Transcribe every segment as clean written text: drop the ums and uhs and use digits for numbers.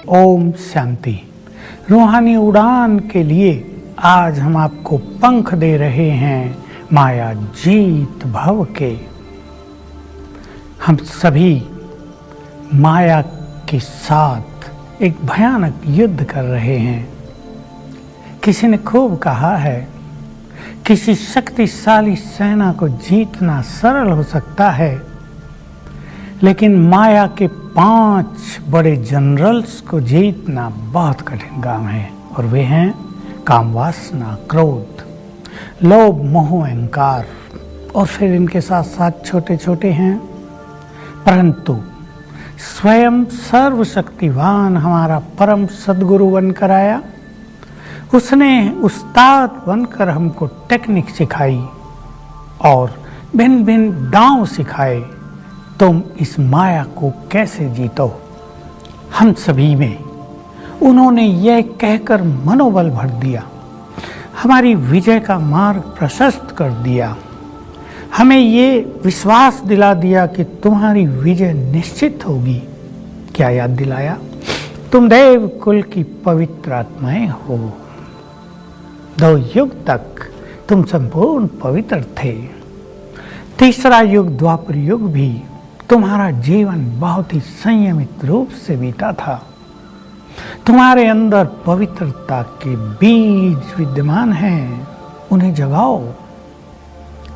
ओम शांति। रूहानी उड़ान के लिए आज हम आपको पंख दे रहे हैं माया जीत भव के। हम सभी माया के साथ एक भयानक युद्ध कर रहे हैं। किसी ने खूब कहा है, किसी शक्तिशाली सेना को जीतना सरल हो सकता है, लेकिन माया के 5 बड़े जनरल्स को जीतना बहुत कठिन काम है। और वे हैं काम, वासना, क्रोध, लोभ, मोह, अहंकार और फिर इनके साथ साथ छोटे छोटे हैं। परंतु स्वयं सर्वशक्तिवान हमारा परम सद्गुरु बनकर आया। उसने उस्ताद बनकर हमको टेक्निक सिखाई और भिन्न भिन्न दांव सिखाए। तुम इस माया को कैसे जीतो। हम सभी में उन्होंने यह कहकर मनोबल भर दिया, हमारी विजय का मार्ग प्रशस्त कर दिया, हमें ये विश्वास दिला दिया कि तुम्हारी विजय निश्चित होगी। क्या याद दिलाया? तुम देव कुल की पवित्र आत्माएं हो। 2 युग तक तुम संपूर्ण पवित्र थे। तीसरा युग द्वापर युग भी तुम्हारा जीवन बहुत ही संयमित रूप से बीता था। तुम्हारे अंदर पवित्रता के बीज विद्यमान हैं, उन्हें जगाओ।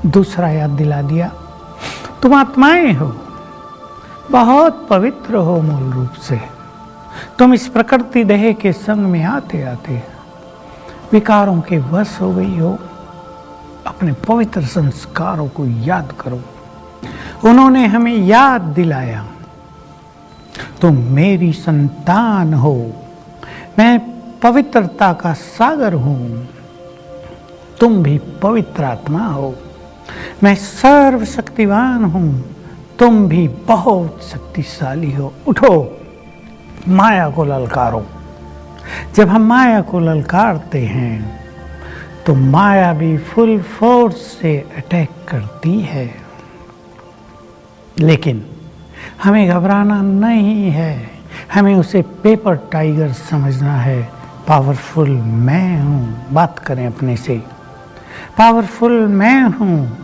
दूसरा याद दिला दिया, तुम आत्माएं हो, बहुत पवित्र हो मूल रूप से। तुम इस प्रकृति देह के संग में आते आते विकारों के वश हो गई हो। अपने पवित्र संस्कारों को याद करो। उन्होंने हमें याद दिलाया, तुम मेरी संतान हो, मैं पवित्रता का सागर हूं। तुम भी पवित्र आत्मा हो, मैं सर्वशक्तिवान हूं, तुम भी बहुत शक्तिशाली हो। उठो, माया को ललकारो। जब हम माया को ललकारते हैं तो माया भी फुल फोर्स से अटैक करती है। लेकिन हमें घबराना नहीं है, हमें उसे पेपर टाइगर समझना है। पावरफुल मैं हूँ। बात करें अपने से, पावरफुल मैं हूँ,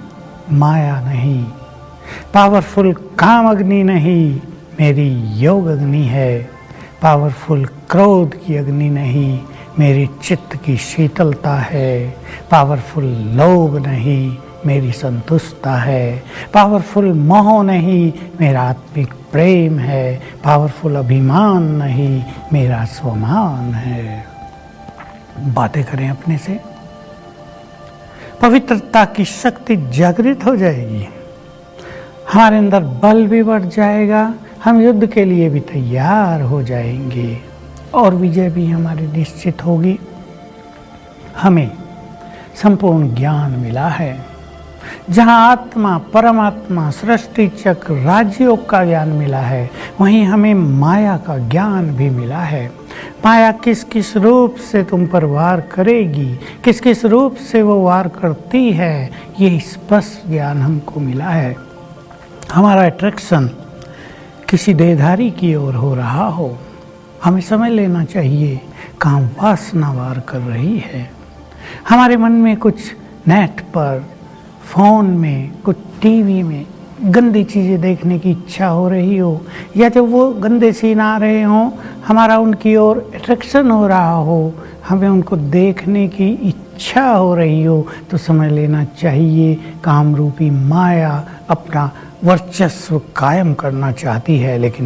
माया नहीं। पावरफुल काम अग्नि नहीं, मेरी योग अग्नि है। पावरफुल क्रोध की अग्नि नहीं, मेरी चित्त की शीतलता है। पावरफुल लोभ नहीं, मेरी संतुष्टता है। पावरफुल मोह नहीं, मेरा आत्मिक प्रेम है। पावरफुल अभिमान नहीं, मेरा स्वमान है। बातें करें अपने से, पवित्रता की शक्ति जागृत हो जाएगी, हमारे अंदर बल भी बढ़ जाएगा, हम युद्ध के लिए भी तैयार हो जाएंगे और विजय भी हमारी निश्चित होगी। हमें संपूर्ण ज्ञान मिला है। जहाँ आत्मा, परमात्मा, सृष्टि चक्र, राजयोग का ज्ञान मिला है, वहीं हमें माया का ज्ञान भी मिला है। माया किस किस रूप से तुम पर वार करेगी, किस किस रूप से वो वार करती है, ये स्पष्ट ज्ञान हमको मिला है। हमारा अट्रैक्शन किसी देहधारी की ओर हो रहा हो, हमें समझ लेना चाहिए काम वासना वार कर रही है। हमारे मन में कुछ नेट पर, फ़ोन में, कुछ टीवी में गंदी चीज़ें देखने की इच्छा हो रही हो, या जब वो गंदे सीन आ रहे हों, हमारा उनकी ओर अट्रैक्शन हो रहा हो, हमें उनको देखने की इच्छा हो रही हो, तो समझ लेना चाहिए काम रूपी माया अपना वर्चस्व कायम करना चाहती है। लेकिन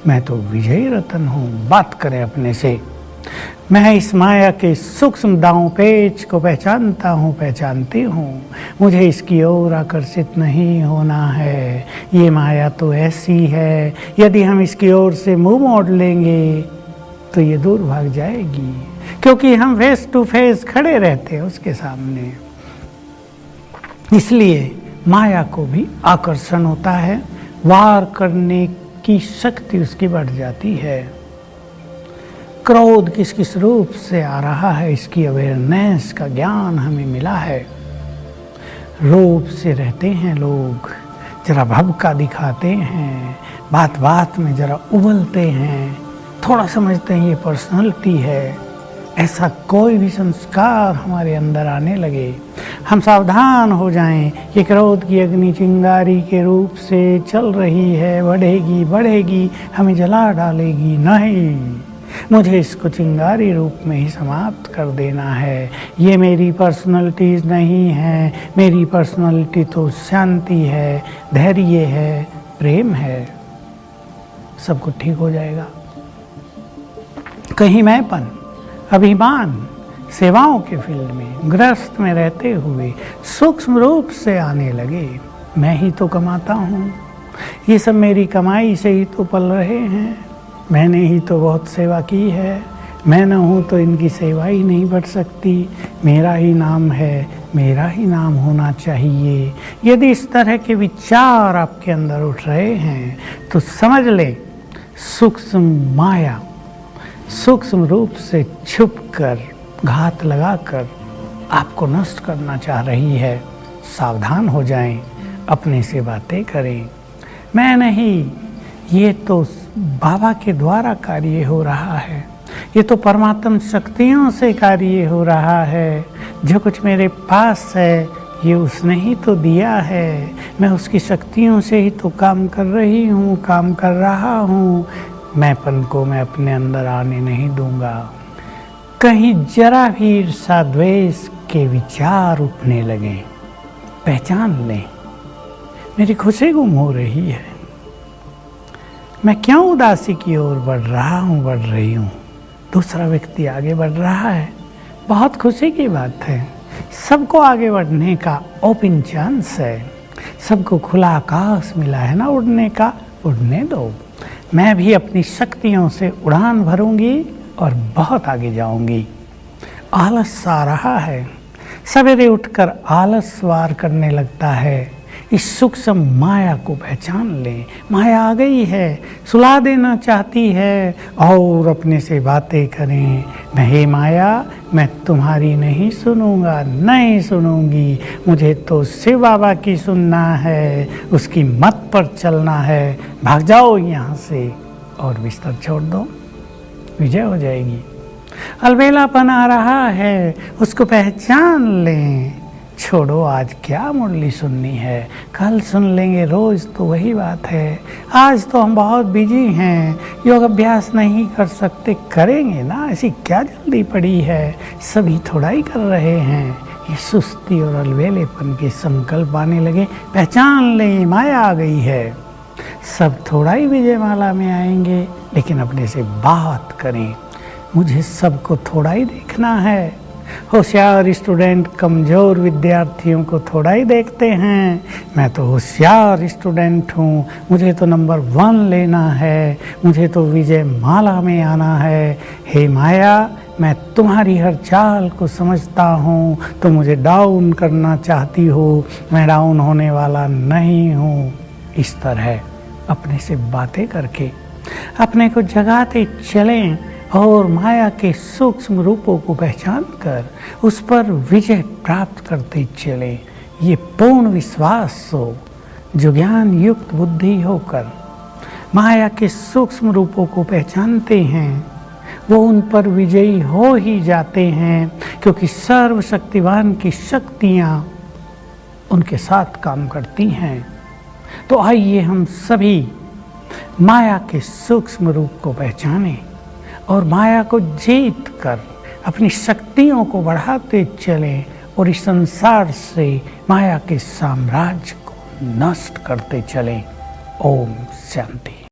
मैं तो विजयी रतन हूँ। बात करें अपने से, मैं इस माया के सूक्ष्म दांव पेच को पहचानता हूँ, पहचानती हूँ। मुझे इसकी ओर आकर्षित नहीं होना है। ये माया तो ऐसी है, यदि हम इसकी ओर से मुंह मोड़ लेंगे तो ये दूर भाग जाएगी, क्योंकि हम फेस टू फेस खड़े रहते हैं उसके सामने। इसलिए माया को भी आकर्षण होता है, वार करने की शक्ति उसकी बढ़ जाती है। क्रोध किस किस रूप से आ रहा है, इसकी अवेयरनेस का ज्ञान हमें मिला है। रूप से रहते हैं लोग, जरा भभका दिखाते हैं, बात बात में जरा उबलते हैं, थोड़ा समझते हैं ये पर्सनालिटी है, ऐसा कोई भी संस्कार हमारे अंदर आने लगे, हम सावधान हो जाएं। ये क्रोध की अग्नि चिंगारी के रूप से चल रही है, बढ़ेगी बढ़ेगी, हमें जला डालेगी। नहीं, मुझे इसको चिंगारी रूप में ही समाप्त कर देना है। ये मेरी पर्सनालिटीज़ नहीं है, मेरी पर्सनालिटी तो शांति है, धैर्य है, प्रेम है। सब कुछ ठीक हो जाएगा। कहीं मैंपन, अभिमान, सेवाओं के फील्ड में ग्रस्त में रहते हुए सूक्ष्म रूप से आने लगे। मैं ही तो कमाता हूँ, ये सब मेरी कमाई से ही तो पल रहे हैं, मैंने ही तो बहुत सेवा की है, मैं न हूँ तो इनकी सेवा ही नहीं बढ़ सकती, मेरा ही नाम है, मेरा ही नाम होना चाहिए। यदि इस तरह के विचार आपके अंदर उठ रहे हैं तो समझ लें सूक्ष्म माया सूक्ष्म रूप से छुपकर, घात लगाकर आपको नष्ट करना चाह रही है। सावधान हो जाएं, अपने से बातें करें। मैं नहीं, ये तो बाबा के द्वारा कार्य हो रहा है, ये तो परमात्म शक्तियों से कार्य हो रहा है। जो कुछ मेरे पास है ये उसने ही तो दिया है, मैं उसकी शक्तियों से ही तो काम कर रही हूँ, काम कर रहा हूँ। मैंपन को मैं अपने अंदर आने नहीं दूंगा। कहीं जरा भी ईर्ष्या द्वेष के विचार उठने लगे, पहचान लें मेरी खुशी गुम हो रही है, मैं क्यों उदासी की ओर बढ़ रहा हूँ, बढ़ रही हूँ। दूसरा व्यक्ति आगे बढ़ रहा है, बहुत खुशी की बात है। सबको आगे बढ़ने का ओपन चांस है, सबको खुला आकाश मिला है ना उड़ने का, उड़ने दो। मैं भी अपनी शक्तियों से उड़ान भरूंगी और बहुत आगे जाऊंगी। आलस आ रहा है, सवेरे उठकर आलस वार करने लगता है। इस सूक्ष्म माया को पहचान लें। माया आ गई है, सुला देना चाहती है और अपने से बातें करें। नहीं माया, मैं तुम्हारी नहीं सुनूंगा, नहीं सुनूंगी, मुझे तो शिव बाबा की सुनना है, उसकी मत पर चलना है। भाग जाओ यहाँ से और बिस्तर छोड़ दो, विजय हो जाएगी। अलबेलापन आ रहा है, उसको पहचान लें। छोड़ो, आज क्या मुरली सुननी है, कल सुन लेंगे, रोज़ तो वही बात है। आज तो हम बहुत बिजी हैं, योग अभ्यास नहीं कर सकते, करेंगे ना, ऐसी क्या जल्दी पड़ी है, सभी थोड़ा ही कर रहे हैं। ये सुस्ती और अलबेलेपन के संकल्प आने लगे। पहचान लें माया आ गई है। सब थोड़ा ही विजयमाला में आएंगे, लेकिन अपने से बात करें। मुझे सबको थोड़ा ही देखना है। होशियार स्टूडेंट कमज़ोर विद्यार्थियों को थोड़ा ही देखते हैं। मैं तो होशियार स्टूडेंट हूँ, मुझे तो नंबर 1 लेना है, मुझे तो विजय माला में आना है। हे माया, मैं तुम्हारी हर चाल को समझता हूँ, तो मुझे डाउन करना चाहती हो, मैं डाउन होने वाला नहीं हूँ। इस तरह अपने से बातें करके अपने को जगाते चलें और माया के सूक्ष्म रूपों को पहचान कर उस पर विजय प्राप्त करते चले। ये पूर्ण विश्वास हो, जो ज्ञान युक्त बुद्धि होकर माया के सूक्ष्म रूपों को पहचानते हैं, वो उन पर विजयी हो ही जाते हैं, क्योंकि सर्वशक्तिवान की शक्तियाँ उनके साथ काम करती हैं। तो आइए हम सभी माया के सूक्ष्म रूप को पहचानें और माया को जीत कर अपनी शक्तियों को बढ़ाते चलें और इस संसार से माया के साम्राज्य को नष्ट करते चलें। ओम शांति।